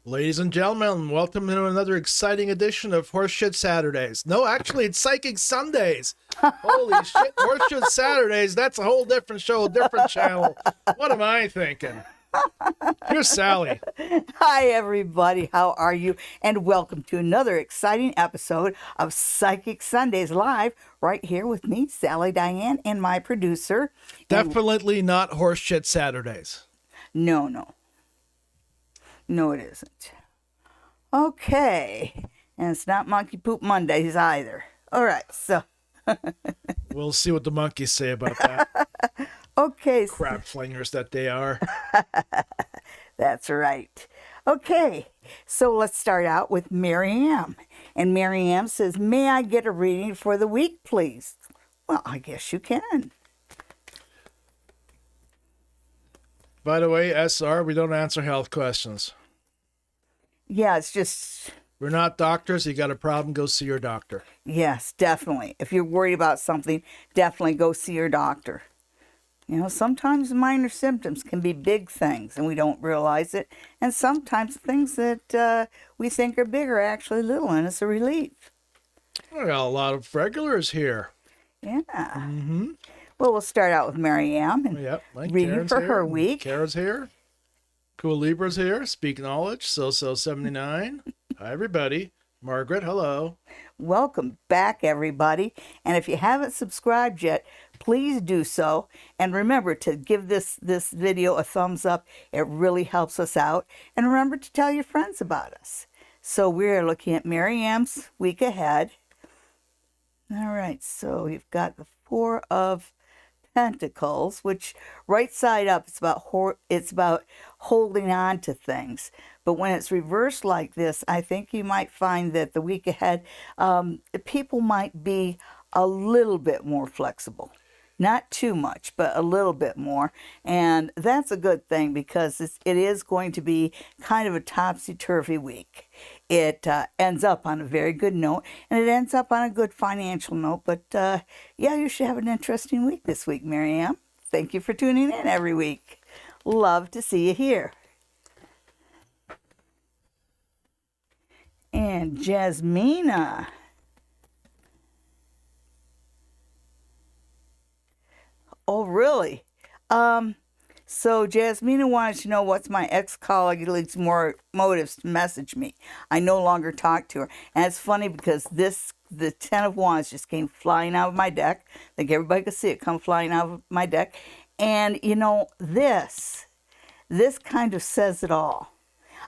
Ladies and gentlemen, welcome to another exciting edition of Horseshit Saturdays. No, actually, it's Psychic Sundays. Holy shit, Horseshit Saturdays, that's a whole different show, a different channel. What am I thinking? Here's Sally. Hi, everybody. How are you? And welcome to another exciting episode of Psychic Sundays live right here with me, Sally Diane, and my producer. Definitely not Horseshit Saturdays. No. No, it isn't. Okay. And it's not Monkey Poop Mondays either. All right, so. We'll see what the monkeys say about that. Okay. Crap flingers that they are. That's right. Okay, so let's start out with Mary Ann. And Mary Ann says, may I get a reading for the week, please? Well, I guess you can. By the way, SR, we don't answer health questions. Yeah, it's just... We're not doctors. You got a problem, go see your doctor. Yes, definitely. If you're worried about something, definitely go see your doctor. You know, sometimes minor symptoms can be big things and we don't realize it. And sometimes things that we think are big are actually little, and it's a relief. I got a lot of regulars here. Yeah. Mm-hmm. Well, we'll start out with Mary Ann and Yep. reading Karen's for here, her and week. Kara's here. Cool Libra's here. Speak Knowledge. So 79. Hi, everybody. Margaret, hello. Welcome back, everybody. And if you haven't subscribed yet, please do so. And remember to give this video a thumbs up. It really helps us out. And remember to tell your friends about us. So we're looking at Mary Ann's week ahead. All right, so we've got the Four of Pentacles, which right side up, it's about holding on to things. But when it's reversed like this, I think you might find that the week ahead, people might be a little bit more flexible. Not too much, but a little bit more. And that's a good thing because it is going to be kind of a topsy-turvy week. It ends up on a very good note, and it ends up on a good financial note. But yeah, you should have an interesting week this week, Mary Ann. Thank you for tuning in every week. Love to see you here. And Jasmina. Oh, really? So Jasmina wanted to know what's my ex-colleague's more motives to message me. I no longer talk to her. And it's funny because the Ten of Wands just came flying out of my deck. I think everybody could see it come flying out of my deck. And, you know, this kind of says it all.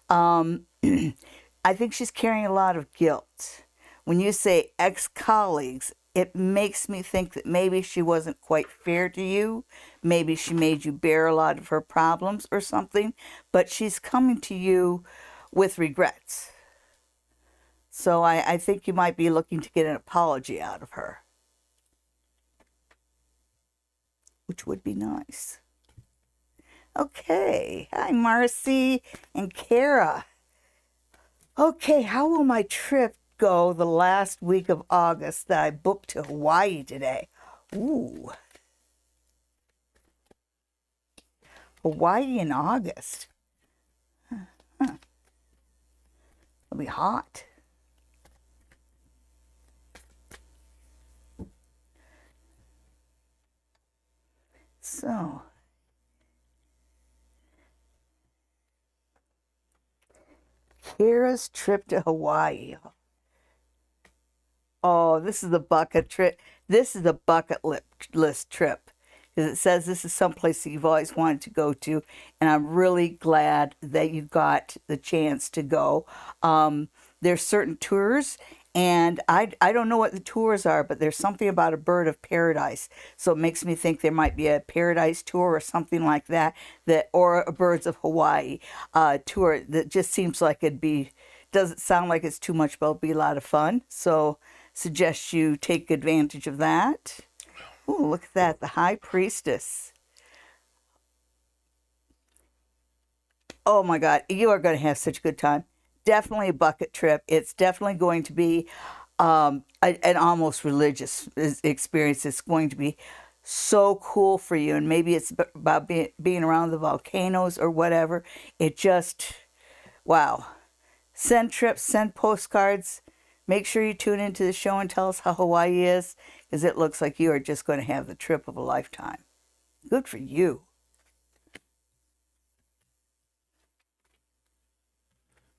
I think she's carrying a lot of guilt. When you say ex-colleagues, it makes me think that maybe she wasn't quite fair to you. Maybe she made you bear a lot of her problems or something. But she's coming to you with regrets. So I think you might be looking to get an apology out of her, which would be nice. Okay. Hi, Marcy and Kara. Okay, how will my trip go the last week of August that I booked to Hawaii today? Ooh. Hawaii in August. It'll be hot. So, Kira's trip to Hawaii. Oh, this is the bucket trip. This is the bucket list trip. Because it says this is someplace that you've always wanted to go to. And I'm really glad that you got the chance to go. There's certain tours. And I don't know what the tours are, but there's something about a bird of paradise. So it makes me think there might be a paradise tour or something like that, or a birds of Hawaii tour that just seems like doesn't sound like it's too much, but it'll be a lot of fun. So suggest you take advantage of that. Ooh, look at that, the High Priestess. Oh my God, you are going to have such a good time. Definitely a bucket trip. It's definitely going to be an almost religious experience. It's going to be so cool for you. And maybe it's about being around the volcanoes or whatever. It just, wow. Send trips, send postcards. Make sure you tune into the show and tell us how Hawaii is, because it looks like you are just going to have the trip of a lifetime. Good for you.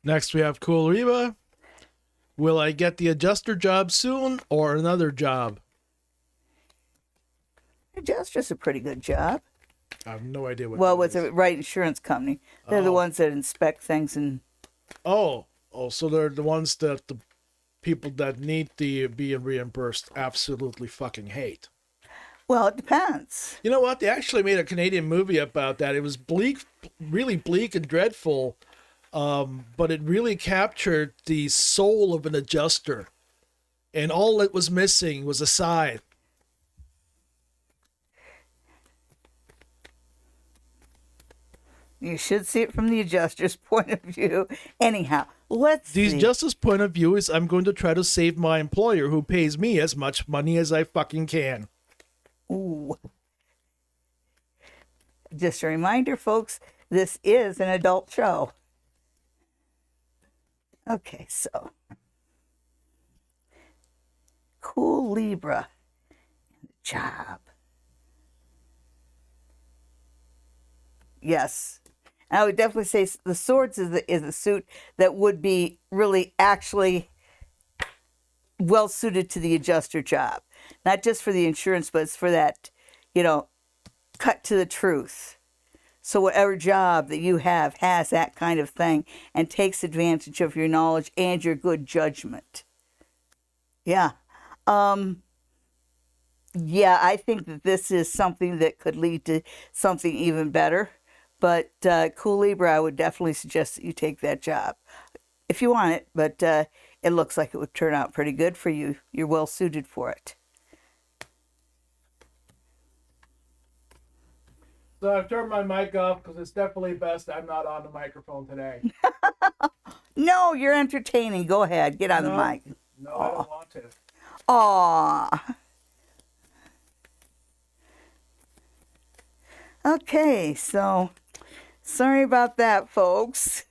Next, we have Cool Reba. Will I get the adjuster job soon or another job? Adjuster's a pretty good job. I have no idea what. Well, with the right insurance company, they're the ones that inspect things and. Oh, so they're the ones that the people that need the being reimbursed absolutely fucking hate. Well, it depends. You know what? They actually made a Canadian movie about that. It was bleak, really bleak and dreadful. But it really captured the soul of an adjuster. And all it was missing was a sigh. You should see it from the adjuster's point of view. Anyhow, let's The see. adjuster's point of view is I'm going to try to save my employer who pays me as much money as I fucking can. Ooh. Just a reminder, folks, this is an adult show. Okay, so cool Libra job. Yes. I would definitely say the Swords is a suit that would be really actually well suited to the adjuster job. Not just for the insurance, but it's for that, cut to the truth. So whatever job that you have has that kind of thing and takes advantage of your knowledge and your good judgment. Yeah. Yeah, I think that this is something that could lead to something even better. But cool Libra, I would definitely suggest that you take that job if you want it. But it looks like it would turn out pretty good for you. You're well suited for it. So I've turned my mic off because it's definitely best I'm not on the microphone today. No, you're entertaining. Go ahead. Get on the mic. No, I don't want to. Aw. Okay, so sorry about that, folks.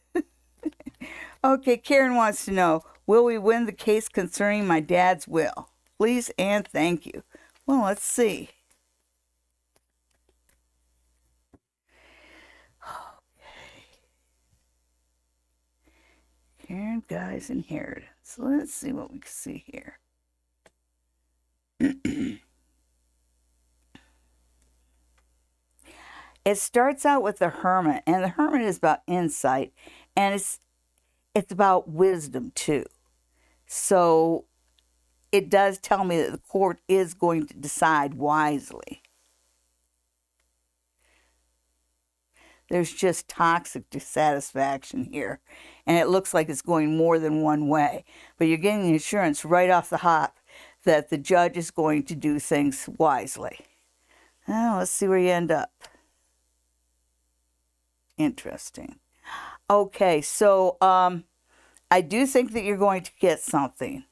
Okay, Karen wants to know, will we win the case concerning my dad's will? Please and thank you. Well, let's see. Okay. Karen Guy's inheritance. Let's see what we can see here. It starts out with the Hermit, and the Hermit is about insight, and it's about wisdom too. So it does tell me that the court is going to decide wisely. There's just toxic dissatisfaction here, and it looks like it's going more than one way. But you're getting the assurance right off the hop that the judge is going to do things wisely. Now, let's see where you end up. Interesting. Okay, so I do think that you're going to get something.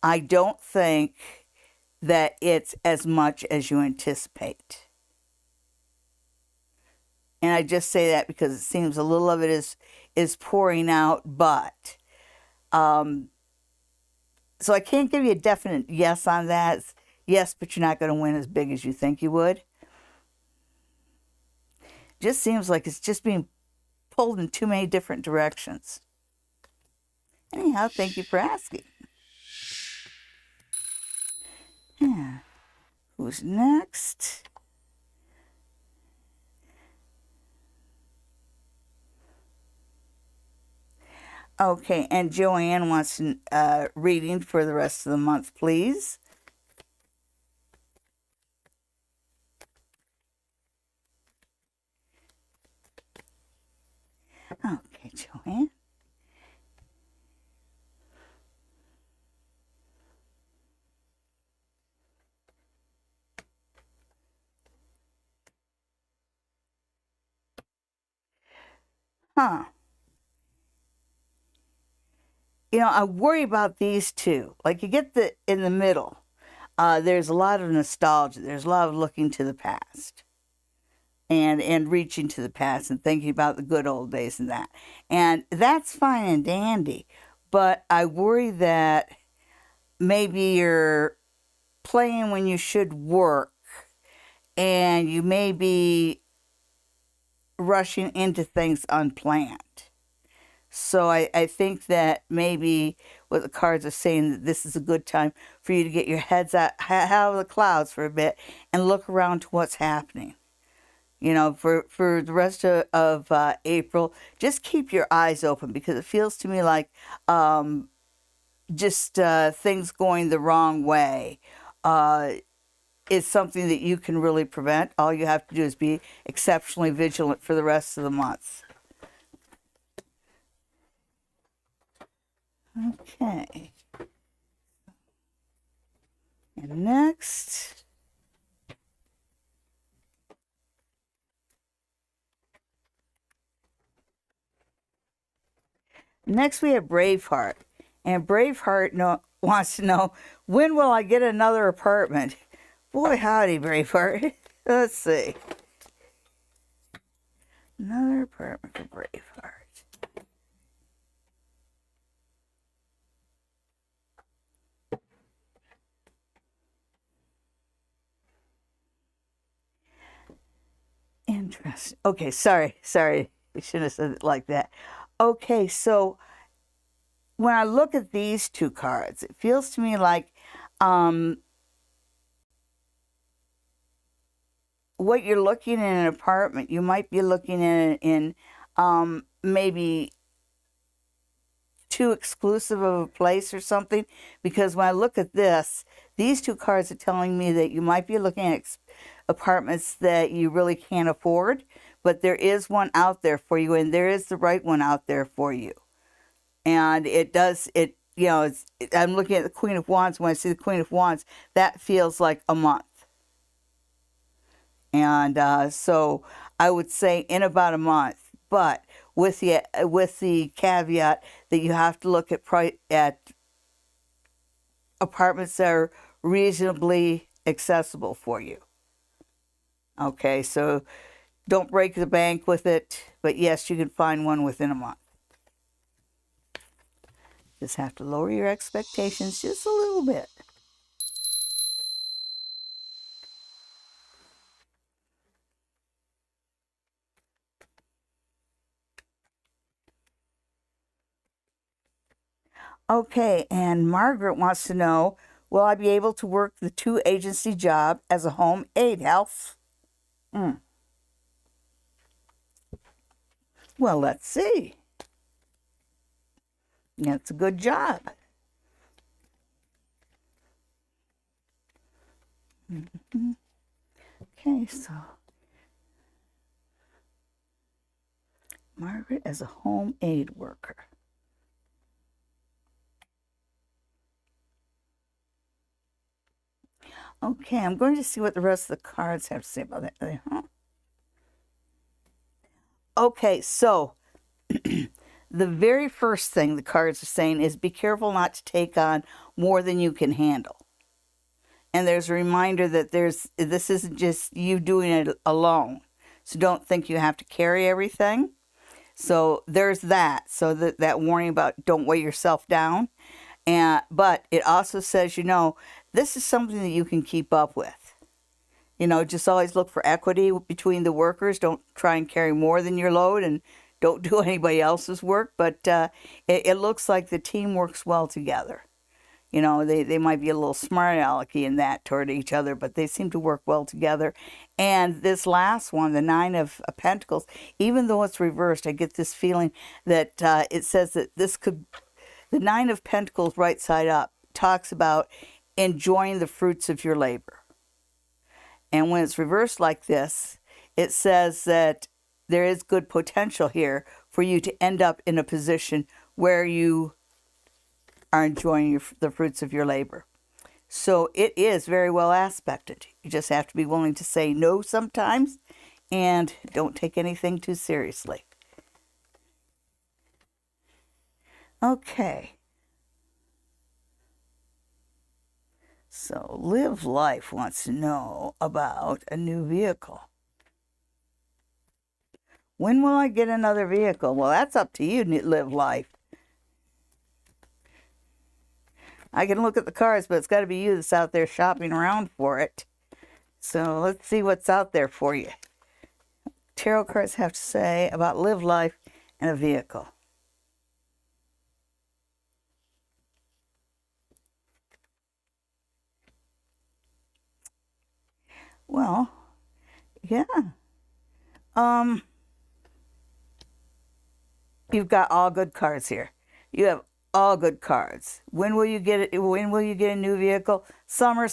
I don't think that it's as much as you anticipate. And I just say that because it seems a little of it is pouring out, but so I can't give you a definite yes on that. It's yes, but you're not going to win as big as you think you would. Just seems like it's just being pulled in too many different directions. Anyhow, thank you for asking. Yeah. Who's next? Okay, and Joanne wants reading for the rest of the month, please. Okay, Joanne. Huh. I worry about these two. Like you get in the middle, there's a lot of nostalgia. There's a lot of looking to the past. And reaching to the past and thinking about the good old days and that. And that's fine and dandy. But I worry that maybe you're playing when you should work and you may be rushing into things unplanned. So I think that maybe what the cards are saying that this is a good time for you to get your heads out of the clouds for a bit and look around to what's happening. For the rest of April, just keep your eyes open because it feels to me like just things going the wrong way is something that you can really prevent. All you have to do is be exceptionally vigilant for the rest of the month. Okay. And next. Next we have Braveheart. And Braveheart wants to know, when will I get another apartment? Boy, howdy, Braveheart. Let's see. Another apartment for Braveheart. Interesting. Okay, sorry. I shouldn't have said it like that. Okay, so when I look at these two cards, it feels to me like what you're looking in an apartment, you might be looking in maybe too exclusive of a place or something, because when I look at this, these two cards are telling me that you might be looking at apartments that you really can't afford, but there is one out there for you, and there is the right one out there for you. And I'm looking at the Queen of Wands. When I see the Queen of Wands, that feels like a month. And so I would say in about a month, but with the caveat that you have to look at apartments that are reasonably accessible for you. Okay, so don't break the bank with it, but yes, you can find one within a month. Just have to lower your expectations just a little bit. Okay, and Margaret wants to know, will I be able to work the 2 agency job as a home aide health? Well, let's see. That's a good job. Okay, so Margaret as a home aid worker. Okay, I'm going to see what the rest of the cards have to say about that. Okay, so the very first thing the cards are saying is be careful not to take on more than you can handle. And there's a reminder that this isn't just you doing it alone. So don't think you have to carry everything. So there's that. So that warning about don't weigh yourself down. But it also says, this is something that you can keep up with. Just always look for equity between the workers. Don't try and carry more than your load, and don't do anybody else's work. But it looks like the team works well together. They might be a little smart alecky in that toward each other, but they seem to work well together. And this last one, the 9 of Pentacles, even though it's reversed, I get this feeling that it says that the 9 of Pentacles right side up talks about enjoying the fruits of your labor. And when it's reversed like this, it says that there is good potential here for you to end up in a position where you are enjoying the fruits of your labor. So it is very well aspected. You just have to be willing to say no sometimes and don't take anything too seriously. Okay. So Live Life wants to know about a new vehicle. When will I get another vehicle? Well, that's up to you, Live Life. I can look at the cards, but it's got to be you that's out there shopping around for it. So let's see what's out there for you. Tarot cards have to say about Live Life and a vehicle. Well, yeah. You've got all good cards here. You have all good cards. When will you get it? When will you get a new vehicle? Summer.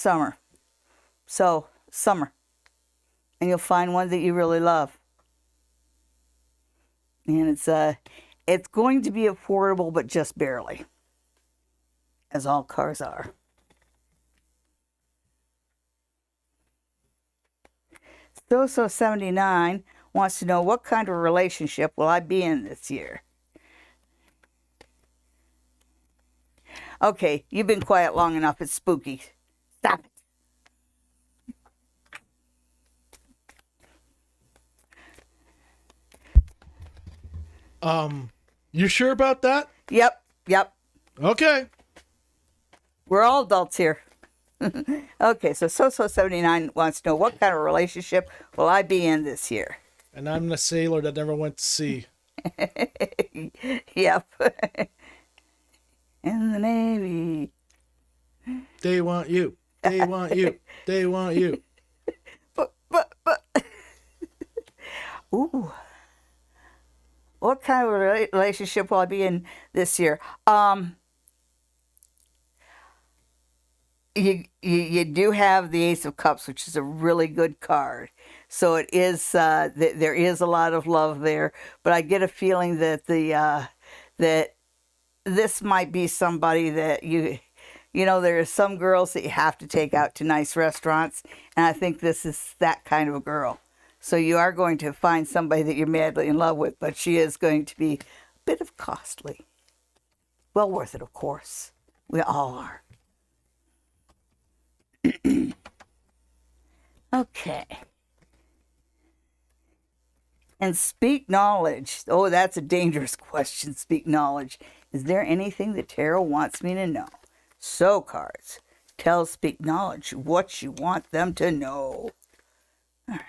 So, summer. And you'll find one that you really love. And it's going to be affordable, but just barely. As all cars are. So 79 wants to know, what kind of relationship will I be in this year? Okay, you've been quiet long enough. It's spooky. Stop it. You sure about that? Yep. Okay. We're all adults here. Okay, so 79 wants to know, what kind of relationship will I be in this year? And I'm the sailor that never went to sea. Yep. In the Navy. They want you. They want you. They want you. But. Ooh. What kind of relationship will I be in this year? You do have the Ace of Cups, which is a really good card. So it is there is a lot of love there, but I get a feeling that that this might be somebody that you know, there are some girls that you have to take out to nice restaurants, and I think this is that kind of a girl. So you are going to find somebody that you're madly in love with, but she is going to be a bit of costly. Well worth it, of course. We all are. Okay. And speak knowledge. Oh, that's a dangerous question, speak knowledge. Is there anything that tarot wants me to know? So, cards, tell speak knowledge what you want them to know. All right.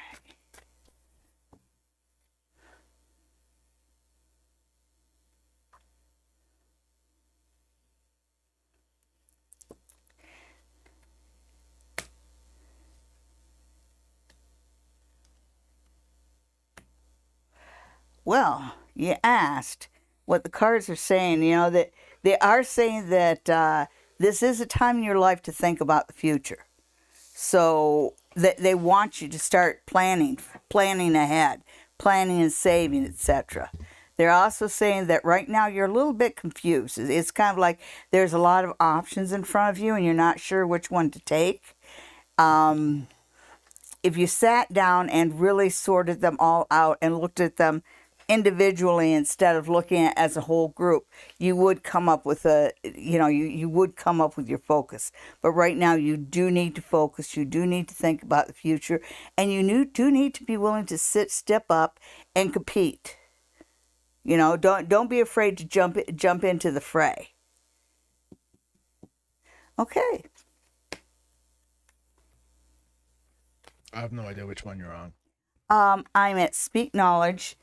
Well, you asked what the cards are saying, you know, that they are saying that this is a time in your life to think about the future. So that they want you to start planning ahead, planning and saving, etc. They're also saying that right now you're a little bit confused. It's kind of like there's a lot of options in front of you and you're not sure which one to take. If you sat down and really sorted them all out and looked at them individually instead of looking at as a whole group, you would come up with you would come up with your focus. But right now you do need to focus, you do need to think about the future, and you do need to be willing to step up and compete. You know, don't be afraid to jump into the fray. Okay. I have no idea which one you're on. I'm at Speak Knowledge.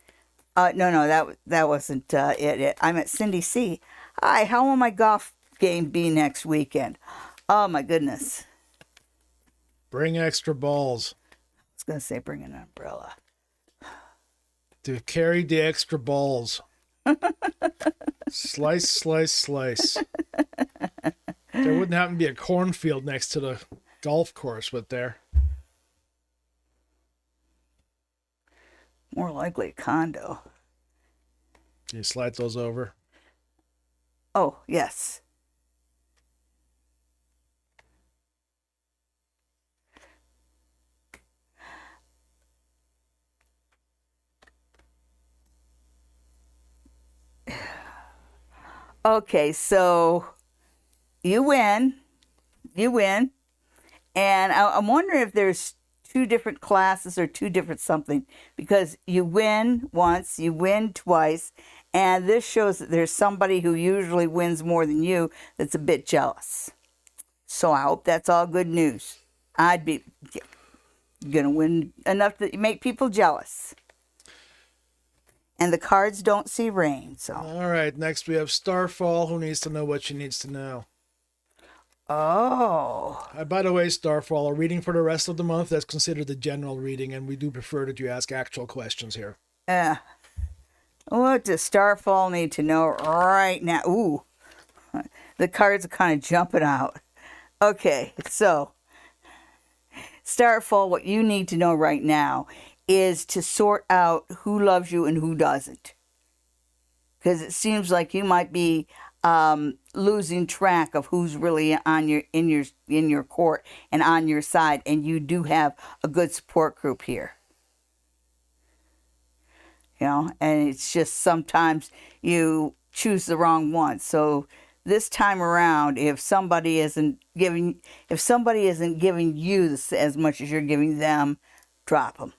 No, that wasn't it. I'm at Cindy C. Hi, how will my golf game be next weekend? Oh, my goodness. Bring extra balls. I was going to say bring an umbrella. To carry the extra balls. Slice, slice, slice. There wouldn't happen to be a cornfield next to the golf course, would there? More likely a condo. You slide those over. Oh, yes. Okay, so you win. And I'm wondering if there's two different classes or two different something, because you win once, you win twice, and this shows that there's somebody who usually wins more than you that's a bit jealous. So I hope that's all good news. I'd be gonna win enough to make people jealous. And the cards don't see rain, so. All right, next we have Starfall, who needs to know what she needs to know. Oh. By the way, Starfall, a reading for the rest of the month, that's considered a general reading, and we do prefer that you ask actual questions here. What does Starfall need to know right now? Ooh, the cards are kind of jumping out. Okay, so Starfall, what you need to know right now is to sort out who loves you and who doesn't. Because it seems like you might be losing track of who's really on in your court and on your side, and you do have a good support group here. You know, and it's just sometimes you choose the wrong one. So this time around, if somebody isn't giving you as much as you're giving them, drop them.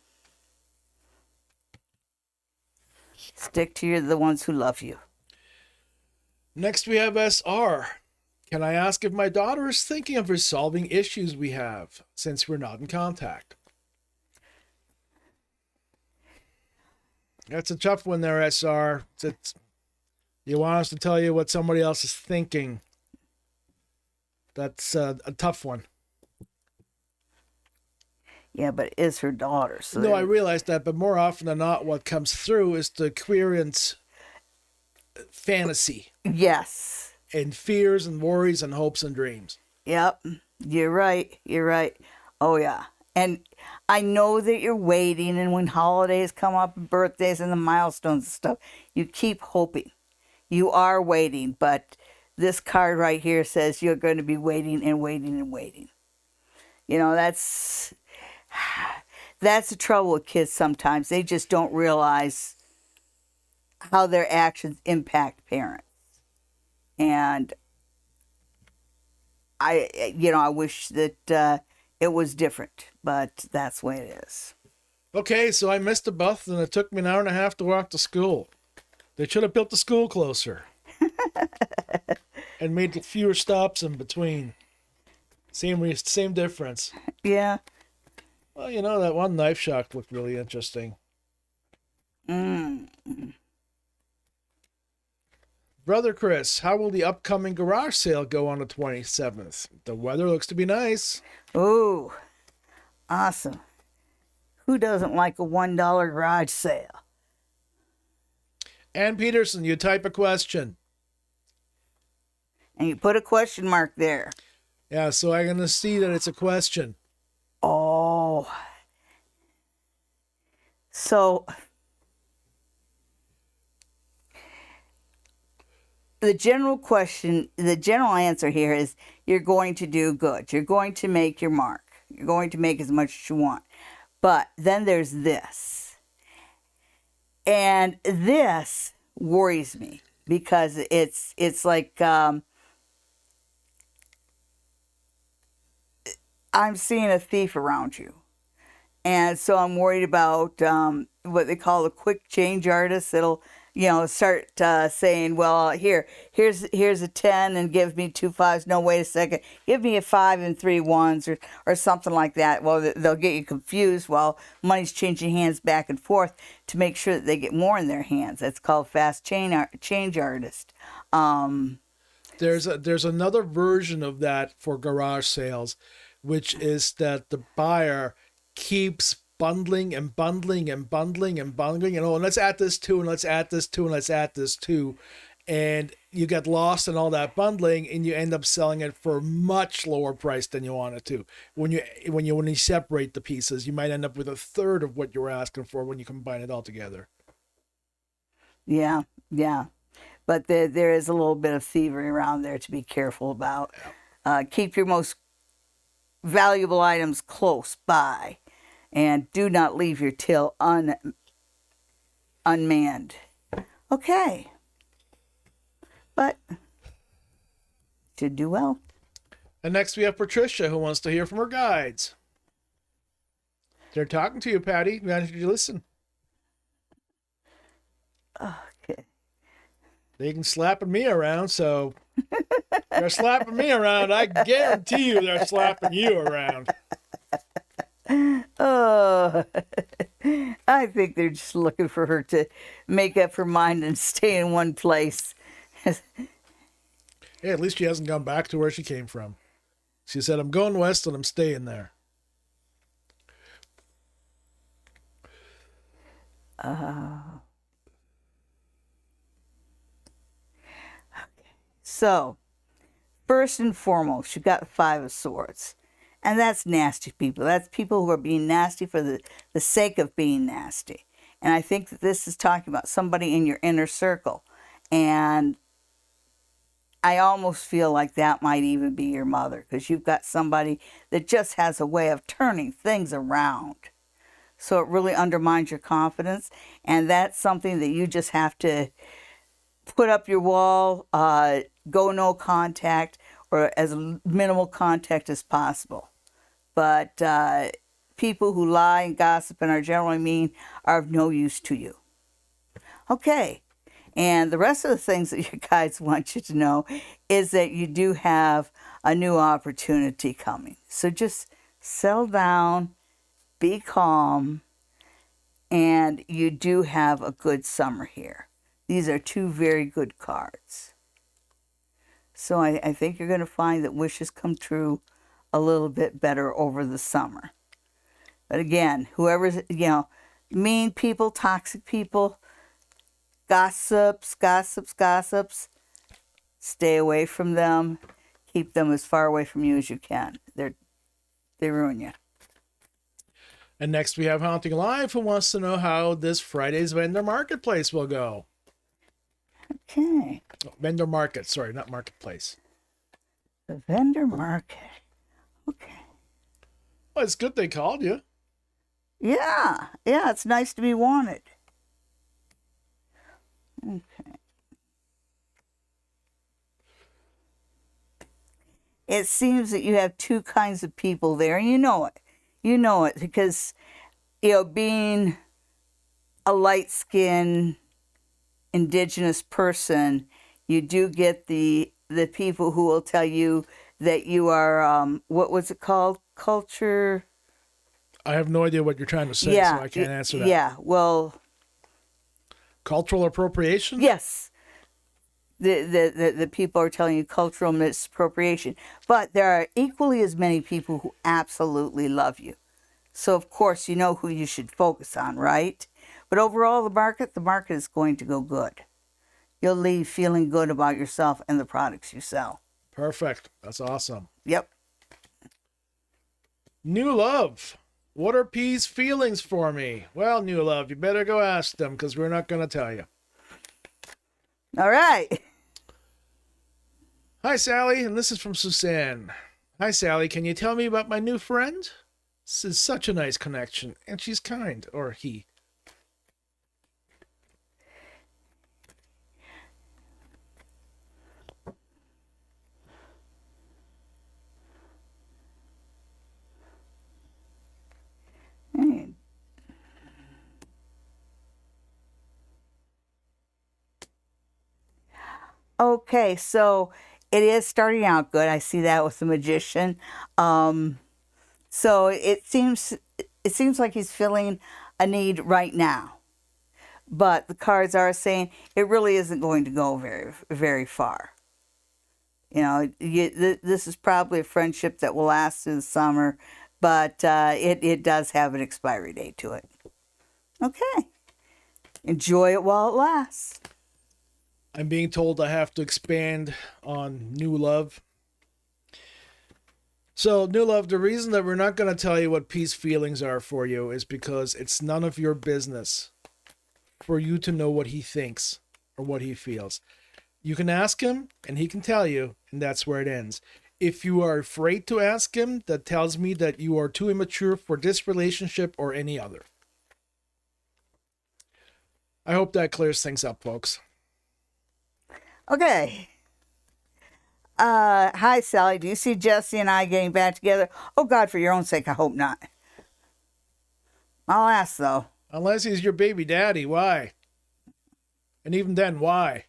Stick to the ones who love you. Next, we have SR. Can I ask if my daughter is thinking of resolving issues we have since we're not in contact? That's a tough one there, SR. You want us to tell you what somebody else is thinking. That's a tough one. Yeah, but it is her daughter. So no, I realize that, but more often than not, what comes through is the queerance fantasy. Yes. And fears and worries and hopes and dreams. Yep. You're right. You're right. Oh, yeah. And I know that you're waiting, and when holidays come up, and birthdays and the milestones and stuff, you keep hoping. You are waiting, but this card right here says you're going to be waiting and waiting and waiting. You know, that's the trouble with kids sometimes. They just don't realize how their actions impact parents. And I wish that it was different, but that's the way it is. Okay, so I missed a bus and it took me an hour and a half to walk to school. They should have built the school closer. And made fewer stops in between. Same difference. Yeah. Well, you know, that one knife shock looked really interesting. Brother Chris, how will the upcoming garage sale go on the 27th? The weather looks to be nice. Ooh, awesome. Who doesn't like a $1 garage sale? Ann Peterson, you type a question. And you put a question mark there. Yeah, so I'm going to see that it's a question. Oh. So the general answer here is you're going to do good. You're going to make your mark. You're going to make as much as you want. But then there's this. And this worries me because it's like I'm seeing a thief around you. And so I'm worried about what they call the quick change artist. It'll, start saying, well, here's a 10 and give me 2 5s. No, wait a second. Give me a 5 and 3 1s or something like that. Well, they'll get you confused while money's changing hands back and forth to make sure that they get more in their hands. That's called fast change artist. There's another version of that for garage sales, which is that the buyer keeps bundling and bundling and bundling and bundling, and let's add this too, and let's add this too, and let's add this too, and you get lost in all that bundling, and you end up selling it for a much lower price than you want it to. When you separate the pieces, you might end up with a third of what you were asking for when you combine it all together. Yeah, but there is a little bit of thievery around there to be careful about. Keep your most valuable items close by. And do not leave your till unmanned. Okay. But should do well. And next we have Patricia, who wants to hear from her guides. They're talking to you, Patty. Why don't you listen? Okay. They can slapping me around, so they're slapping me around. I guarantee you they're slapping you around. Oh, I think they're just looking for her to make up her mind and stay in one place. Hey, at least she hasn't gone back to where she came from. She said, I'm going west and I'm staying there. Okay. So, first and foremost, you got the 5 of Swords. And that's nasty people. That's people who are being nasty for the sake of being nasty. And I think that this is talking about somebody in your inner circle. And I almost feel like that might even be your mother, because you've got somebody that just has a way of turning things around. So it really undermines your confidence. And that's something that you just have to put up your wall, go no contact, or as minimal contact as possible. But people who lie and gossip and are generally mean are of no use to you. Okay. And the rest of the things that your guides want you to know is that you do have a new opportunity coming. So just settle down, be calm, and you do have a good summer here. These are two very good cards. So I think you're going to find that wishes come true a little bit better over the summer. But again, whoever's, mean people, toxic people, gossips, stay away from them. Keep them as far away from you as you can. They ruin you. And next we have Haunting Live, who wants to know how this Friday's vendor marketplace will go. Okay. Oh, vendor market, sorry, not marketplace. The vendor market. Okay. Well, it's good they called you. Yeah, it's nice to be wanted. Okay. It seems that you have two kinds of people there, and you know it. You know it because, being a light-skinned indigenous person, you do get the people who will tell you that you are, what was it called? Culture? I have no idea what you're trying to say, so I can't answer that. Yeah, well... Cultural appropriation? Yes. The people are telling you cultural misappropriation. But there are equally as many people who absolutely love you. So, of course, you know who you should focus on, right? But overall, the market is going to go good. You'll leave feeling good about yourself and the products you sell. Perfect. That's awesome. Yep. New love. What are P's feelings for me? Well, new love, you better go ask them because we're not going to tell you. All right. Hi, Sally, and this is from Suzanne. Hi, Sally, can you tell me about my new friend? This is such a nice connection, and she's kind, or he. Okay, so it is starting out good. I see that with the magician. So it seems like he's feeling a need right now. But the cards are saying it really isn't going to go very, very far. This is probably a friendship that will last through the summer, but it does have an expiry date to it. Okay. Enjoy it while it lasts. I'm being told I have to expand on new love. So, new love, the reason that we're not going to tell you what P's feelings are for you is because it's none of your business for you to know what he thinks or what he feels. You can ask him and he can tell you, and that's where it ends. If you are afraid to ask him, that tells me that you are too immature for this relationship or any other. I hope that clears things up, folks. Okay. Hi, Sally. Do you see Jesse and I getting back together? Oh, God, for your own sake, I hope not. I'll ask, though. Unless he's your baby daddy, why? And even then, why?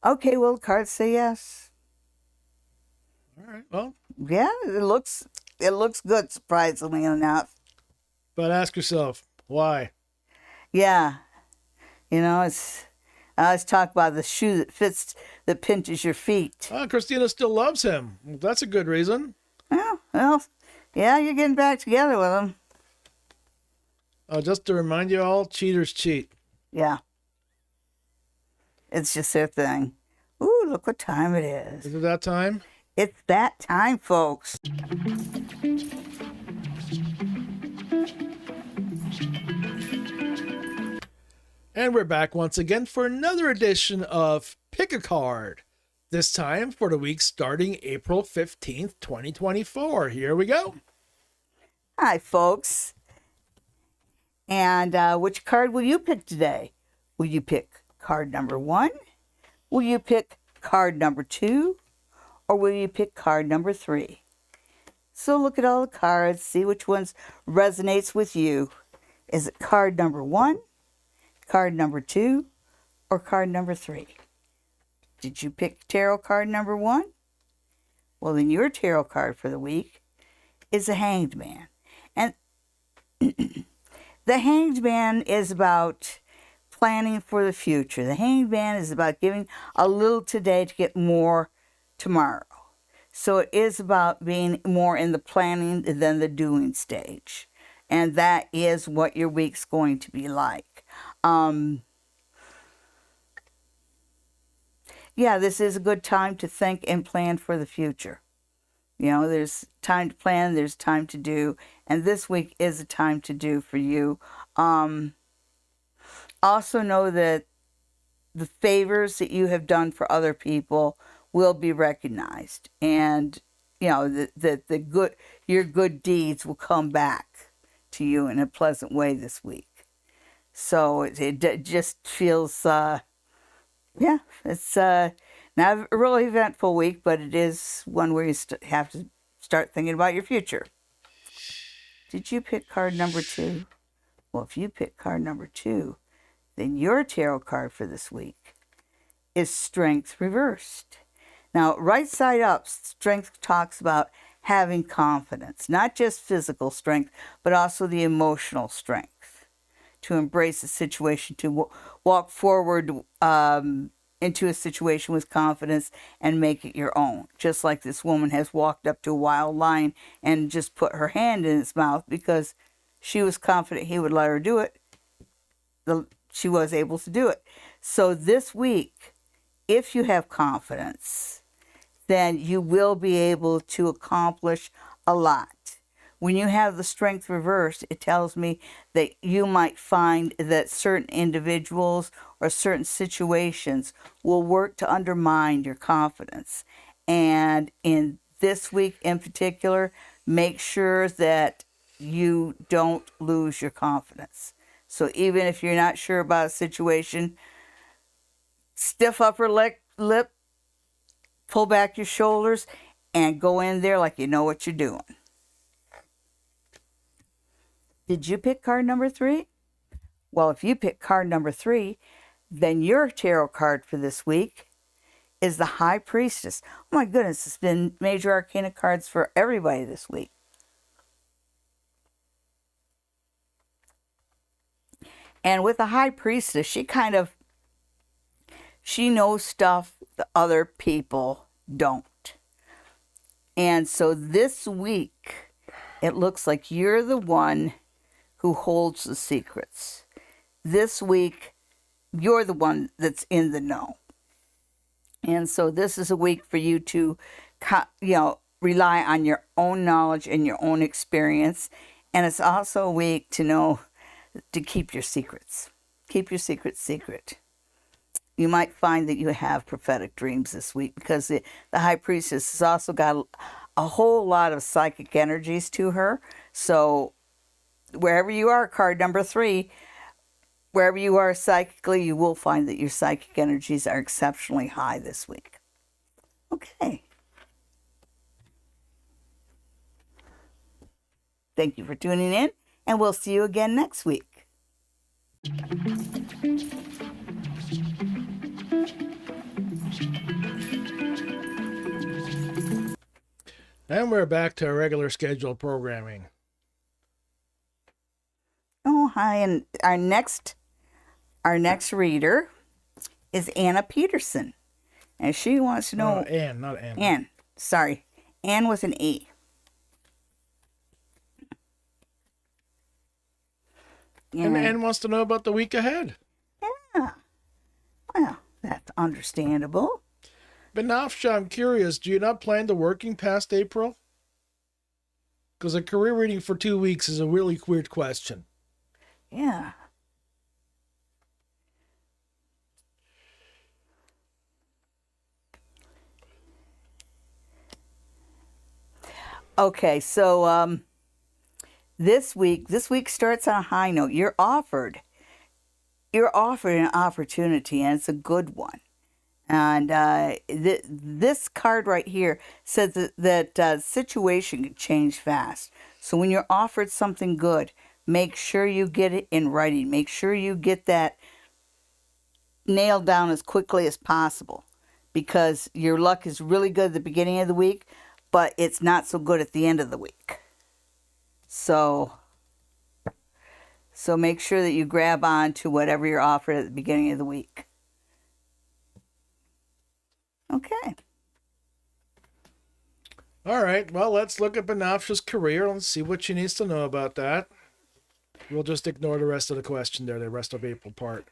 Okay, well, the cards say yes. All right, well. Yeah, it looks good, surprisingly enough. But ask yourself, why? Yeah. I always talk about the shoe that pinches your feet. Christina still loves him. That's a good reason. Well, yeah, you're getting back together with him. Just to remind you all, cheaters cheat. Yeah. It's just their thing. Ooh, look what time it is. Is it that time? It's that time, folks. And we're back once again for another edition of Pick a Card. This time for the week starting April 15th, 2024. Here we go. Hi, folks. And which card will you pick today? Will you pick card number 1? Will you pick card number 2? Or will you pick card number 3? So look at all the cards, see which ones resonates with you. Is it card number 1, card number 2, or card number 3? Did you pick tarot card number 1? Well, then your tarot card for the week is the Hanged Man. And the Hanged Man is about planning for the future. The Hanged Man is about giving a little today to get more tomorrow. So it is about being more in the planning than the doing stage. And that is what your week's going to be like. Yeah, this is a good time to think and plan for the future. You know, there's time to plan, there's time to do, and this week is a time to do for you. Also know that the favors that you have done for other people will be recognized, and you know the good, your good deeds will come back to you in a pleasant way this week. So it just feels, yeah, it's not a really eventful week, but it is one where you have to start thinking about your future. Did you pick card number 2? Well, if you pick card number 2, then your tarot card for this week is Strength Reversed. Now, right side up, strength talks about having confidence, not just physical strength, but also the emotional strength to embrace a situation, to walk forward into a situation with confidence and make it your own. Just like this woman has walked up to a wild lion and just put her hand in its mouth because she was confident he would let her do it. She was able to do it. So this week, if you have confidence, then you will be able to accomplish a lot. When you have the strength reversed, it tells me that you might find that certain individuals or certain situations will work to undermine your confidence. And in this week in particular, make sure that you don't lose your confidence. So even if you're not sure about a situation, stiff upper lip, pull back your shoulders, and go in there like you know what you're doing. Did you pick card number 3? Well, if you pick card number 3, then your tarot card for this week is the High Priestess. Oh my goodness, it's been major arcana cards for everybody this week. And with the High Priestess, she knows stuff that other people don't. And so this week, it looks like you're the one who holds the secrets. This week, you're the one that's in the know. And so this is a week for you to, rely on your own knowledge and your own experience. And it's also a week to know to keep your secrets. Keep your secrets secret. You might find that you have prophetic dreams this week because the High Priestess has also got a whole lot of psychic energies to her. So wherever you are, card number 3, wherever you are psychically, you will find that your psychic energies are exceptionally high this week. Okay. Thank you for tuning in, and we'll see you again next week. And we're back to our regular scheduled programming. Oh, hi. And our next reader is Anna Peterson. And she wants to know... Anne, not Anna. Anne. Sorry. Anne with an E. And Anne wants to know about the week ahead. Yeah. Well, that's understandable. But Nafsha, I'm curious, do you not plan to working past April? Because a career reading for 2 weeks is a really weird question. Yeah. Okay, so this week starts on a high note. You're offered an opportunity, and it's a good one. And this card right here says that situation can change fast. So when you're offered something good, make sure you get it in writing. Make sure you get that nailed down as quickly as possible, because your luck is really good at the beginning of the week, but it's not so good at the end of the week. So make sure that you grab on to whatever you're offered at the beginning of the week. Okay. All right. Well, let's look at Banafsha's career and see what she needs to know about that. We'll just ignore the rest of the question there, the rest of April part.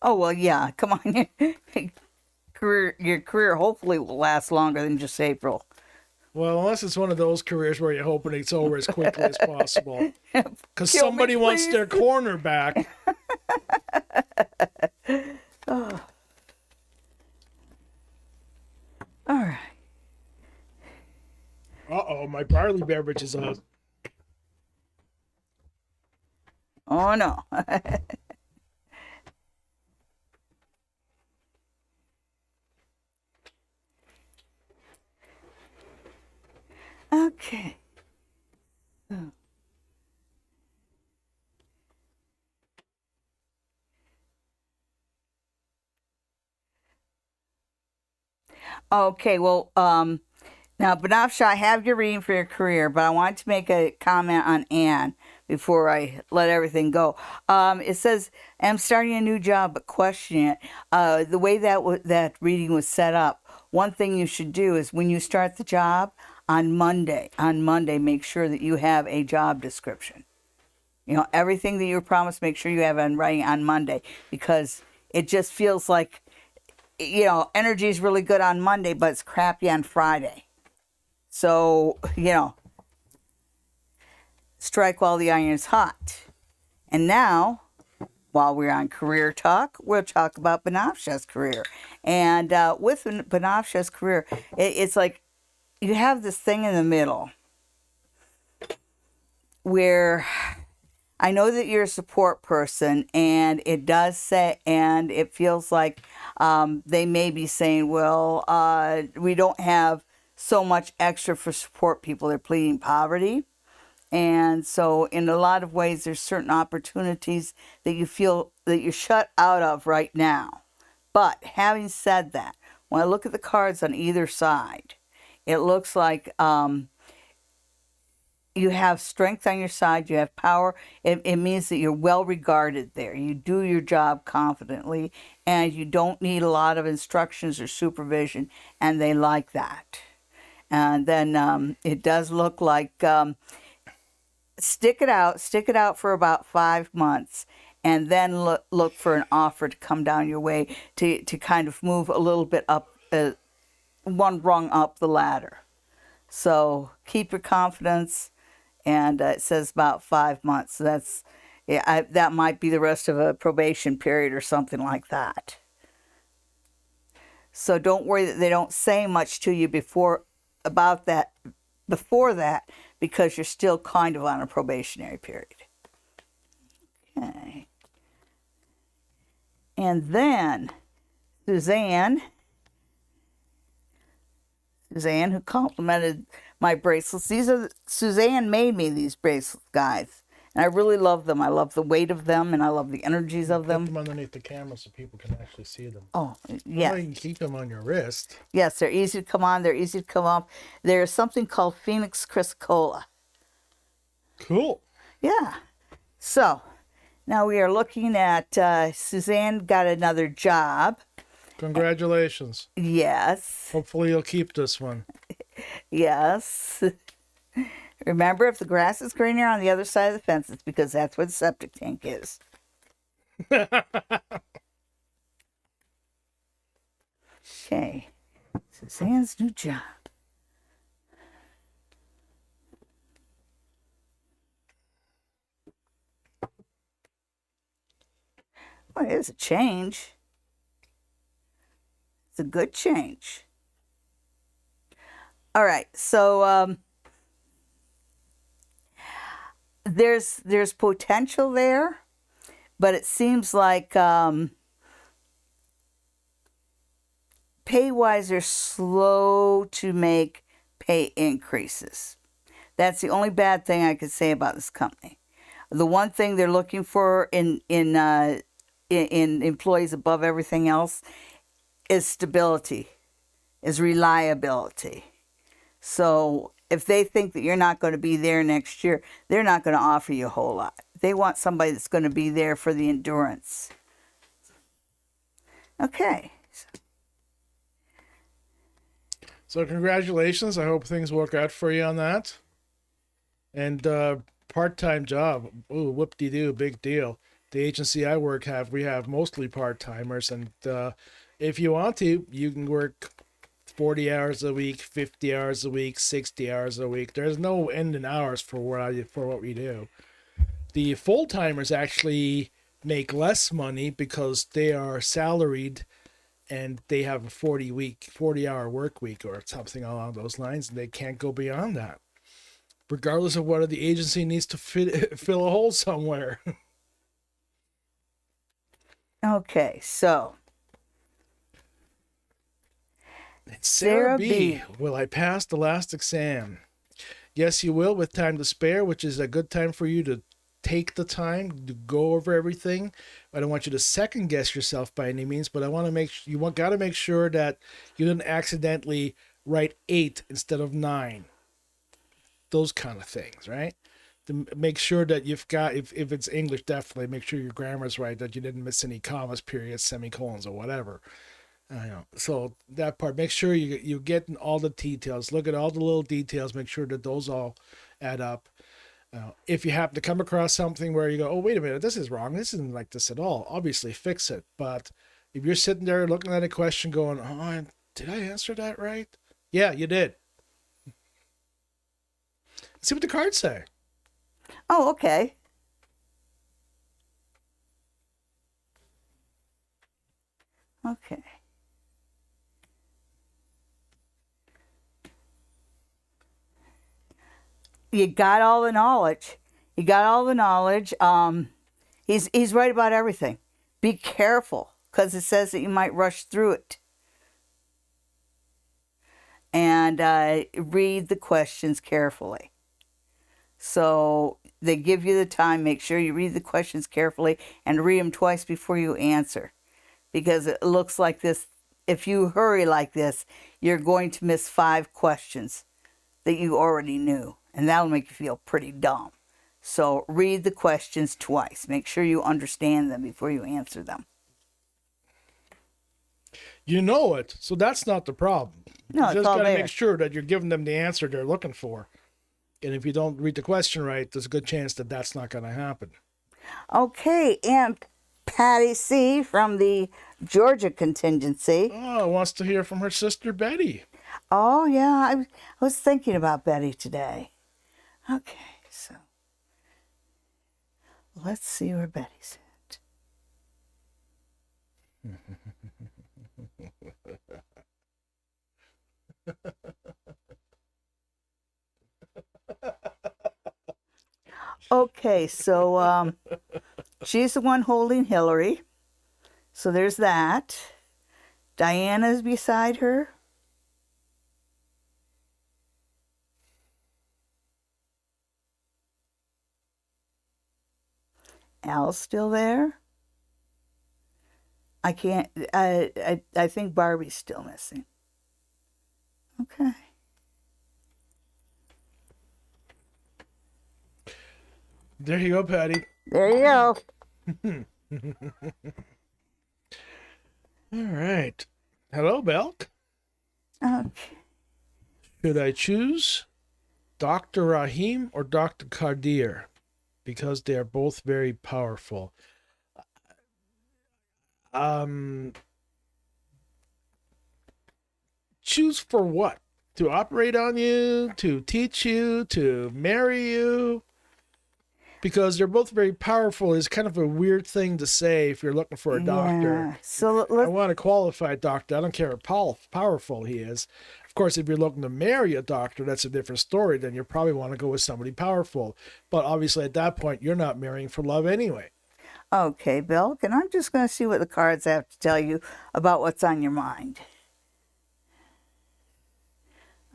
Oh, well, yeah. Come on. Your career hopefully will last longer than just April. Well, unless it's one of those careers where you're hoping it's over as quickly as possible. Because Kill me, somebody wants please. their corner back. Oh. All right. Uh-oh, my barley beverage is out. Oh, no. Okay. Okay, well, now, Banafsha, I have your reading for your career, but I wanted to make a comment on Anne before I let everything go. It says, I'm starting a new job, but questioning it. The way that reading was set up, one thing you should do is when you start the job on Monday, make sure that you have a job description. You know, everything that you were promised, make sure you have it in writing on Monday, because it just feels like, you know, energy is really good on Monday, but it's crappy on Friday. So, you know, strike while the iron is hot. And now, while we're on career talk, we'll talk about Banafsha's career. And with Banafsha's career, it's like you have this thing in the middle where I know that you're a support person, and it does say, and it feels like they may be saying, well, we don't have so much extra for support people. They're pleading poverty. And so in a lot of ways, there's certain opportunities that you feel that you're shut out of right now. But having said that, when I look at the cards on either side, it looks like you have strength on your side, you have power. It means that you're well regarded there. You do your job confidently, and you don't need a lot of instructions or supervision, and they like that. And then it does look like stick it out for about 5 months, and then look for an offer to come down your way to kind of move a little bit up, one rung up the ladder. So keep your confidence, and it says about 5 months. So that's, yeah, that might be the rest of a probation period or something like that. So don't worry that they don't say much to you before that, because you're still kind of on a probationary period. Okay. And then Suzanne, who complimented my bracelets. Suzanne made me these bracelets, guys. And I really love them. I love the weight of them, and I love the energies of them. Put them underneath the camera so people can actually see them. Oh, yeah. Well, you can keep them on your wrist. Yes, they're easy to come on. They're easy to come off. There's something called Phoenix Chrysocolla. Cool. Yeah. So now we are looking at Suzanne got another job. Congratulations. Yes. Hopefully you'll keep this one. Yes. Remember, if the grass is greener on the other side of the fence, it's because that's where the septic tank is. Okay. Suzanne's new job. Well, it is a change. It's a good change. All right, so there's potential there, but it seems like pay-wise, they're slow to make pay increases. That's the only bad thing I could say about this company. The one thing they're looking for in employees above everything else is stability, is reliability. So if they think that you're not going to be there next year, they're not going to offer you a whole lot. They want somebody that's going to be there for the endurance. Okay. So congratulations. I hope things work out for you on that. And part-time job. Ooh, whoop-de-doo, big deal. The agency I work we have mostly part-timers, and if you want to, you can work 40 hours a week, 50 hours a week, 60 hours a week. There's no end in hours for what we do. The full-timers actually make less money because they are salaried and they have a 40-hour work week or something along those lines, and they can't go beyond that, regardless of whether the agency needs to fill a hole somewhere. Okay, so Sarah B. Will I pass the last exam? Yes, you will, with time to spare, which is a good time for you to take the time to go over everything. I don't want you to second guess yourself by any means, but I want to got to make sure that you didn't accidentally write 8 instead of 9. Those kind of things, right? To make sure that you've got, if it's English, definitely make sure your grammar's right, that you didn't miss any commas, periods, semicolons, or whatever. So that part, make sure you get in all the details. Look at all the little details. Make sure that those all add up. If you happen to come across something where you go, oh, wait a minute, this is wrong. This isn't like this at all. Obviously, fix it. But if you're sitting there looking at a question going, oh, did I answer that right? Yeah, you did. See what the cards say. Oh, okay. Okay. You got all the knowledge. You got all the knowledge. He's right about everything. Be careful, because it says that you might rush through it. And read the questions carefully. So they give you the time. Make sure you read the questions carefully and read them twice before you answer. Because it looks like this, if you hurry like this, you're going to miss 5 questions that you already knew. And that'll make you feel pretty dumb. So read the questions twice. Make sure you understand them before you answer them. You know it, so that's not the problem. No, you just it's all got to there. make sure that you're giving them the answer they're looking for. And if you don't read the question right, there's a good chance that that's not going to happen. Okay, and Patty C. from the Georgia contingency. Oh, wants to hear from her sister Betty. Oh, yeah, I was thinking about Betty today. Okay, so let's see where Betty's at. Okay, so she's the one holding Hillary. So there's that. Diana's beside her. Al's still there. I can't, I think Barbie's still missing. Okay. There you go, Patty. There you go. All right. Hello, Belk. Okay. Should I choose Dr. Rahim or Dr. Kadir? Because they are both very powerful. Choose for what? To operate on you? To teach you? To marry you? Because they're both very powerful is kind of a weird thing to say if you're looking for a doctor. Yeah. So I want a qualified doctor. I don't care how powerful he is. Of course, if you're looking to marry a doctor, that's a different story. Then you probably want to go with somebody powerful. But obviously, at that point, you're not marrying for love anyway. Okay, Bill, and I'm just going to see what the cards have to tell you about what's on your mind.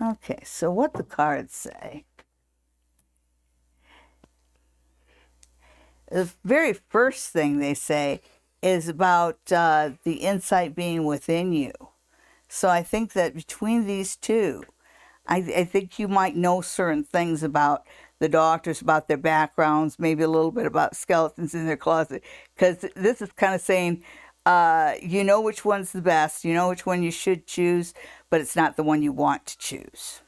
Okay, so what the cards say. The very first thing they say is about the insight being within you. So I think that between these two, I think you might know certain things about the doctors, about their backgrounds, maybe a little bit about skeletons in their closet. Because this is kind of saying, you know which one's the best, you know which one you should choose, but it's not the one you want to choose.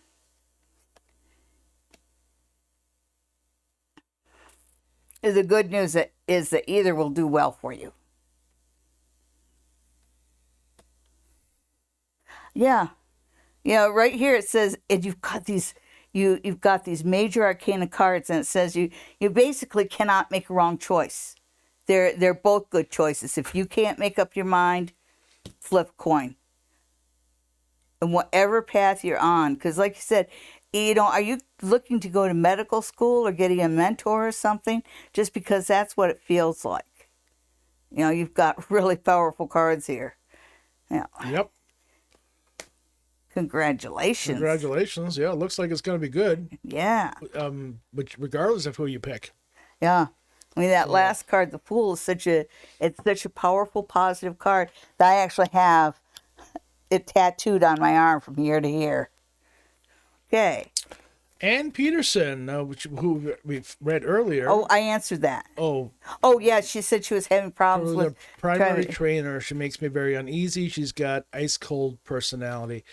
The good news is that either will do well for you. Yeah. Right here it says, and you've got these major arcana cards, and it says you basically cannot make a wrong choice. They're both good choices. If you can't make up your mind, flip a coin. And whatever path you're on, because like you said, are you looking to go to medical school or getting a mentor or something? Just because that's what it feels like. You've got really powerful cards here. Yeah. Yep. Congratulations. Congratulations. Yeah, it looks like it's going to be good. Yeah. But regardless of who you pick. Yeah. I mean, that last card, the Fool, is such a powerful, positive card that I actually have it tattooed on my arm from ear to ear. Okay. Ann Peterson, who we've read earlier. Oh, I answered that. Oh, yeah, she said she was having problems with... the primary trainer. She makes me very uneasy. She's got ice-cold personality.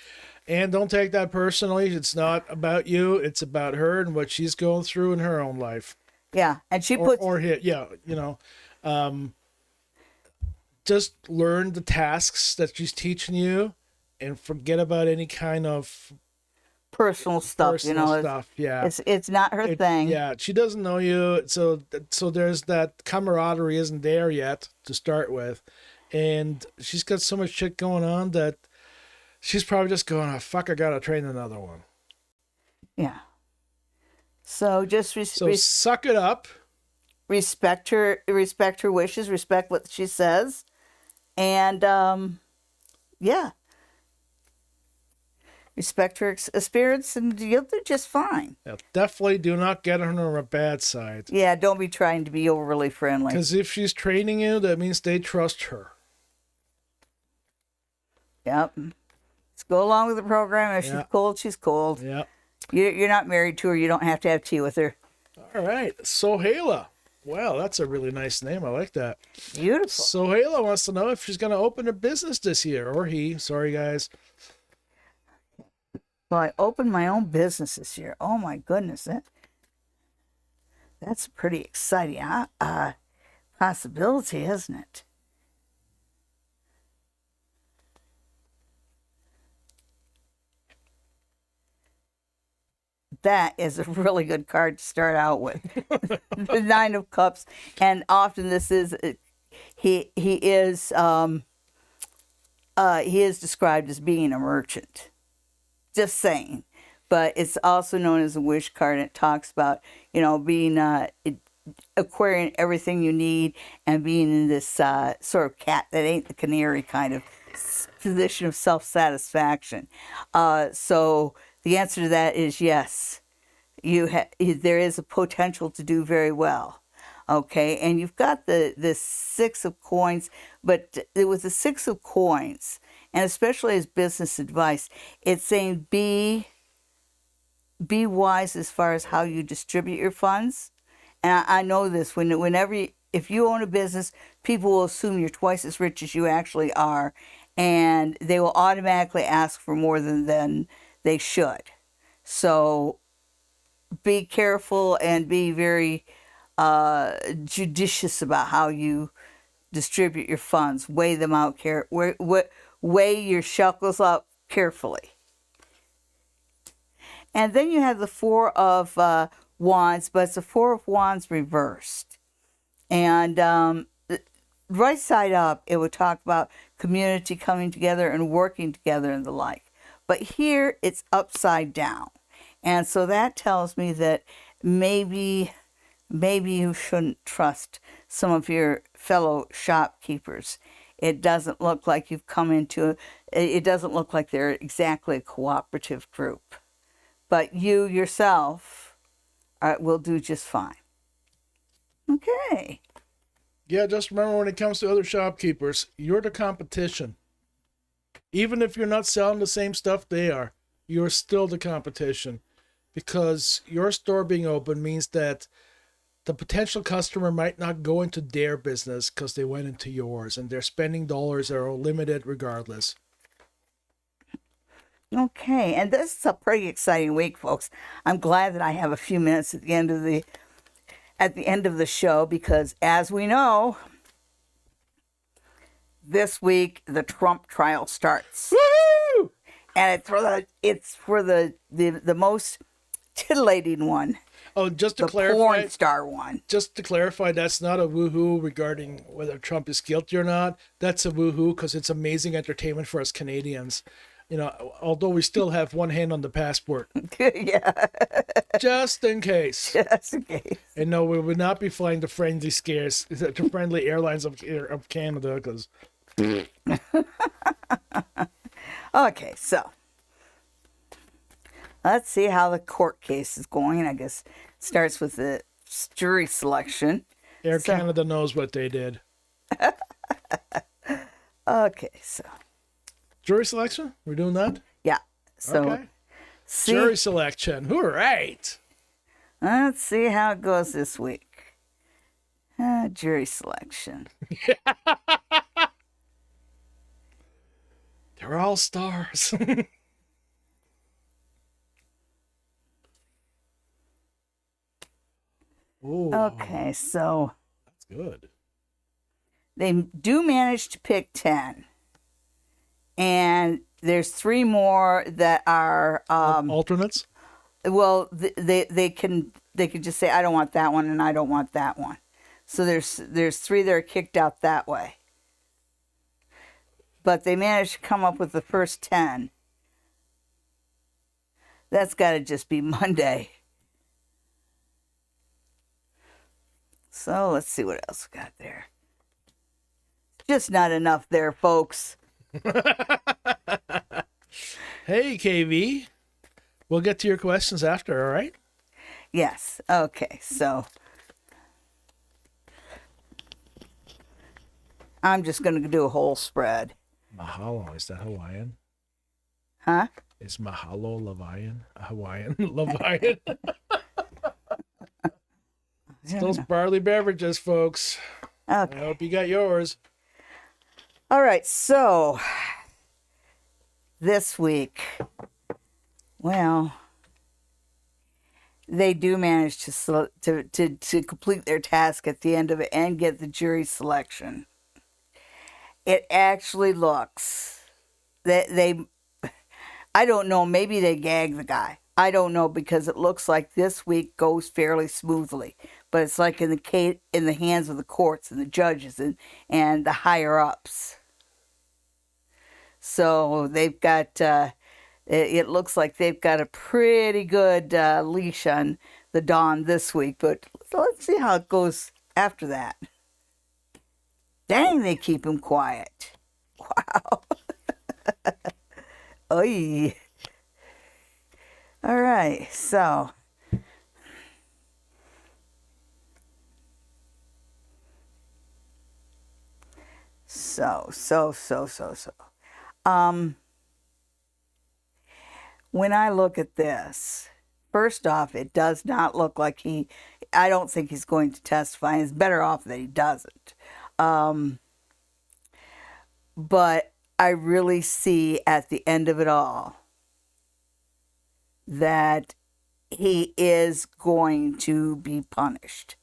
And don't take that personally. It's not about you. It's about her and what she's going through in her own life. Yeah, and she puts... just learn the tasks that she's teaching you and forget about any kind of... personal stuff, stuff, yeah. It's not her thing. Yeah, she doesn't know you, so there's that camaraderie isn't there yet to start with, and she's got so much shit going on that she's probably just going, "Oh, fuck, I gotta train another one." Yeah. So just suck it up. Respect her wishes. Respect what she says, and yeah. Respect her experience, and you'll do just fine. Yeah, definitely do not get on her bad side. Yeah, don't be trying to be overly friendly. Because if she's training you, that means they trust her. Yep. Let's go along with the program. If she's cold, she's cold. Yep. You're not married to her. You don't have to have tea with her. All right. Sohaila. Wow, that's a really nice name. I like that. Beautiful. Sohaila wants to know if she's going to open a business this year, or he. Sorry, guys. Well, I opened my own business this year. Oh my goodness, that's pretty exciting possibility, isn't it? That is a really good card to start out with. The Nine of Cups, and often this is he is described as being a merchant. Just saying. But it's also known as a wish card. And it talks about, being, acquiring everything you need and being in this sort of cat that ain't the canary kind of position of self-satisfaction. So the answer to that is yes. There is a potential to do very well. Okay, and you've got the Six of Coins, but with the Six of Coins, and especially as business advice, it's saying be wise as far as how you distribute your funds. And I know this, if you own a business, people will assume you're twice as rich as you actually are, and they will automatically ask for more than they should. So be careful and be very judicious about how you distribute your funds. Weigh them out weigh your shekels up carefully. And then you have the Four of Wands, but it's the Four of Wands reversed. And right side up, it would talk about community coming together and working together and the like. But here, it's upside down. And so that tells me that maybe you shouldn't trust some of your fellow shopkeepers. It doesn't look like you've come into it doesn't look like they're exactly a cooperative group. But you yourself will do just fine. Okay. Yeah, just remember when it comes to other shopkeepers, you're the competition. Even if you're not selling the same stuff they are, you're still the competition. Because your store being open means that the potential customer might not go into their business because they went into yours, and their spending dollars are limited regardless. Okay, and this is a pretty exciting week, folks. I'm glad that I have a few minutes at the end of the show because, as we know, this week the Trump trial starts. Woo! And it's for the most titillating one. Oh, just to The clarify, porn star one. just to clarify, that's not a woohoo regarding whether Trump is guilty or not. That's a woohoo because it's amazing entertainment for us Canadians. You know, although we still have one hand on the passport, Yeah, just in case. just in case. And no, we would not be flying the friendly airlines of Canada because. Okay, so let's see how the court case is going. I guess it starts with the jury selection. Air Canada knows what they did. Okay, so Jury selection? We're doing that? yeah, so Okay. see, Jury selection. All right. let's see how it goes this week. Jury selection. They're all stars. Ooh, Okay, so that's good. they do manage to pick 10. And there's 3 more that are Alternates? well, they can just say I don't want that one and I don't want that one. So there's 3 that are kicked out that way. But they managed to come up with the first 10. That's got to just be Monday. So let's see what else we got there. Just not enough there, folks. Hey, KV. We'll get to your questions after, all right? Yes. Okay. So I'm just going to do a whole spread. Mahalo. Is that Hawaiian? Huh? Is Mahalo Levian a Hawaiian? Levian? It's those barley beverages, folks. I Okay. hope you got yours. All right. So this week, well, they do manage to complete their task at the end of it and get the jury selection. It actually looks that I don't know, maybe they gagged the guy. I don't know because it looks like this week goes fairly smoothly, but it's like in the hands of the courts and the judges and the higher ups. So they've got. It looks like they've got a pretty good leash on the Don this week, but let's see how it goes after that. Dang, they keep him quiet. Wow. Oy. All right, so. When I look at this, first off, it does not look like I don't think he's going to testify. It's better off that he doesn't. But I really see at the end of it all that he is going to be punished.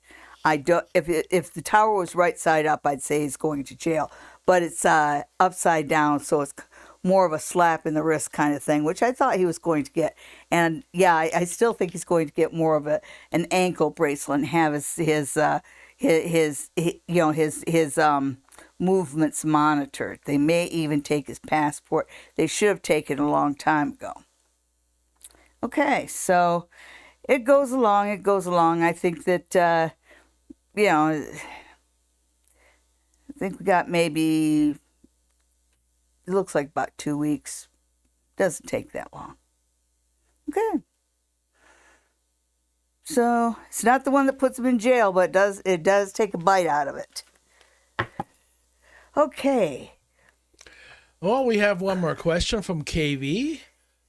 If the tower was right side up, I'd say he's going to jail, but it's upside down, so it's more of a slap in the wrist kind of thing, which I thought he was going to get. And yeah, I still think he's going to get more of an ankle bracelet and have his movements monitored. They may even take his passport. They should have taken it a long time ago. Okay, so it goes along. I think that I think we got maybe, it looks like about 2 weeks. Doesn't take that long. Okay. So it's not the one that puts them in jail, but it does take a bite out of it. Okay. Well, we have one more question from KV.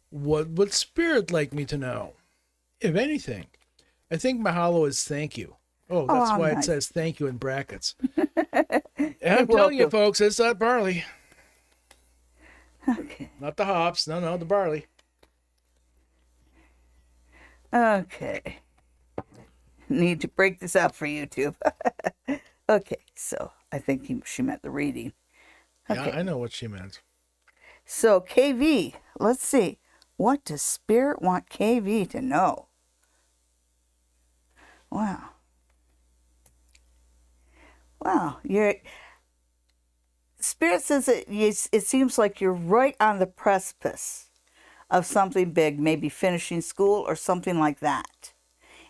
What would Spirit like me to know? If anything. I think mahalo is thank you. Oh, that's why nice. it says thank you in brackets. I'm telling you, folks, it's that barley. Okay. Not the hops. No, the barley. Okay. Need to break this up for YouTube. Okay, so I think she meant the reading. Okay. Yeah, I know what she meant. So KV, let's see. What does Spirit want KV to know? Wow. Wow. Spirit says it seems like you're right on the precipice of something big, maybe finishing school or something like that.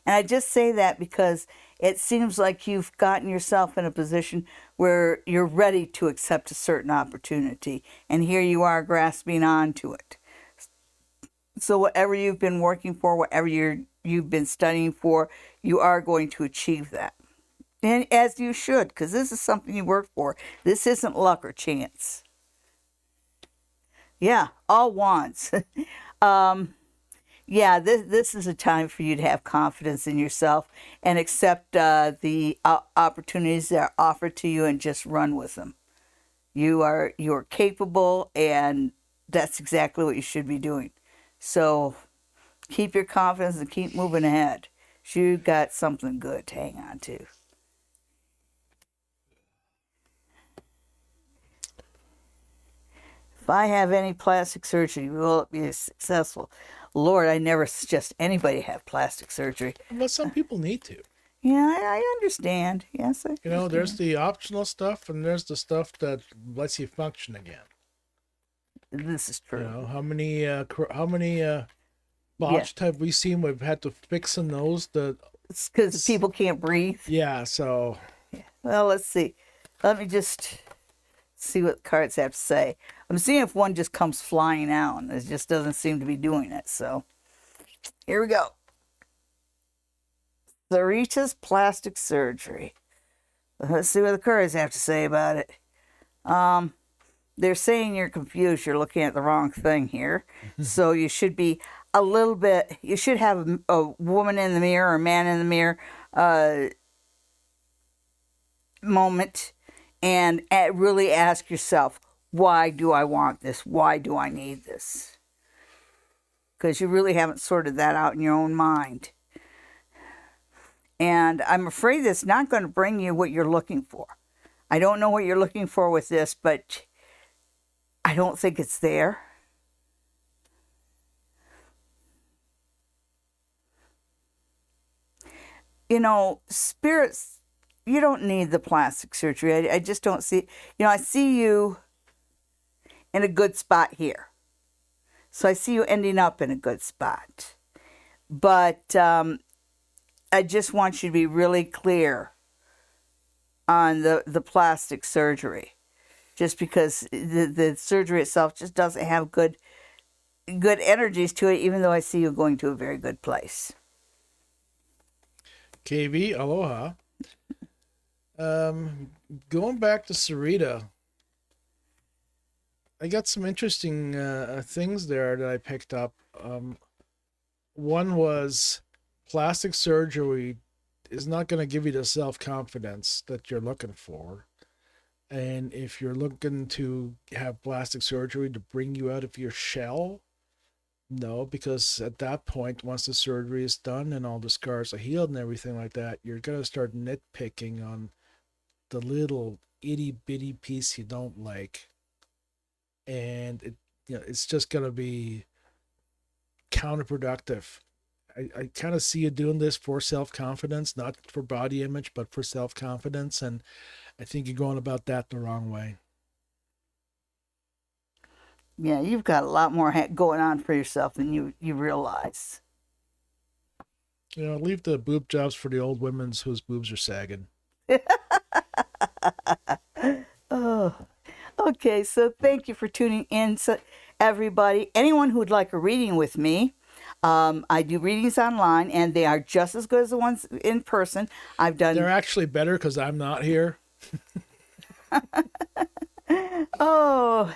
And I just say that because it seems like you've gotten yourself in a position where you're ready to accept a certain opportunity. And here you are grasping onto it. So whatever you've been working for, whatever you've been studying for, you are going to achieve that. And as you should, because this is something you work for. This isn't luck or chance. Yeah, all wands. Yeah, this is a time for you to have confidence in yourself and accept the opportunities that are offered to you and just run with them. You're capable, and that's exactly what you should be doing. So keep your confidence and keep moving ahead. You got something good to hang on to. If I have any plastic surgery, will it be successful? Lord, I never suggest anybody have plastic surgery. But some people need to. Yeah, I understand. Yes, I You know, understand. there's the optional stuff, and there's the stuff that lets you function again. This is true. You know, how many botched have we seen? We've had to fix in those. It's because people can't breathe. Yeah, so Well, let's see. Let me just see what the cards have to say. I'm seeing if one just comes flying out, and it just doesn't seem to be doing it. So here we go. Sarita's plastic surgery. Let's see what the cards have to say about it. They're saying you're confused. You're looking at the wrong thing here. So you should be a little bit, you should have a woman in the mirror or a man in the mirror moment and really ask yourself, why do I want this? Why do I need this? Because you really haven't sorted that out in your own mind. And I'm afraid it's not going to bring you what you're looking for. I don't know what you're looking for with this, but I don't think it's there. You know, spirits, you don't need the plastic surgery. I just don't see, I see you in a good spot here. So I see you ending up in a good spot. But I just want you to be really clear on the plastic surgery. Just because the surgery itself just doesn't have good energies to it, even though I see you going to a very good place. KV, aloha. Going back to Sarita, I got some interesting things there that I picked up. One was plastic surgery is not going to give you the self-confidence that you're looking for. And if you're looking to have plastic surgery to bring you out of your shell, no, because at that point, once the surgery is done and all the scars are healed and everything like that, you're going to start nitpicking on the little itty bitty piece you don't like. And it's just going to be counterproductive. I kind of see you doing this for self-confidence, not for body image, but for self-confidence. And I think you're going about that the wrong way. Yeah, you've got a lot more going on for yourself than you realize. Leave the boob jobs for the old women whose boobs are sagging. Oh, okay. So thank you for tuning in, everybody. Anyone who would like a reading with me, I do readings online, and they are just as good as the ones in person. I've done. They're actually better because I'm not here. Oh,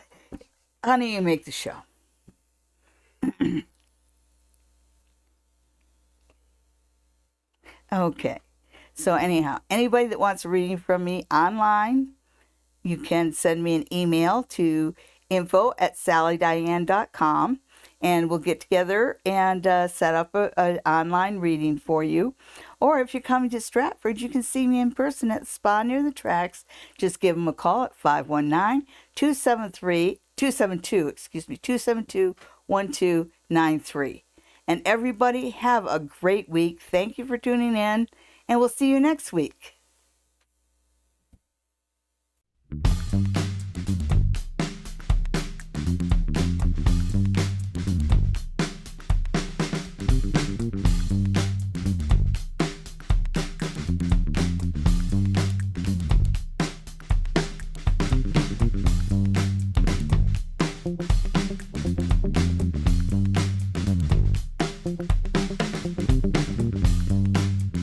honey, you make the show. Okay. So anyhow, anybody that wants a reading from me online, you can send me an email to info@sallydiane.com, and we'll get together and set up an online reading for you. Or if you're coming to Stratford, you can see me in person at the spa near the tracks. Just give them a call at 519-272-1293. And everybody have a great week. Thank you for tuning in, and we'll see you next week.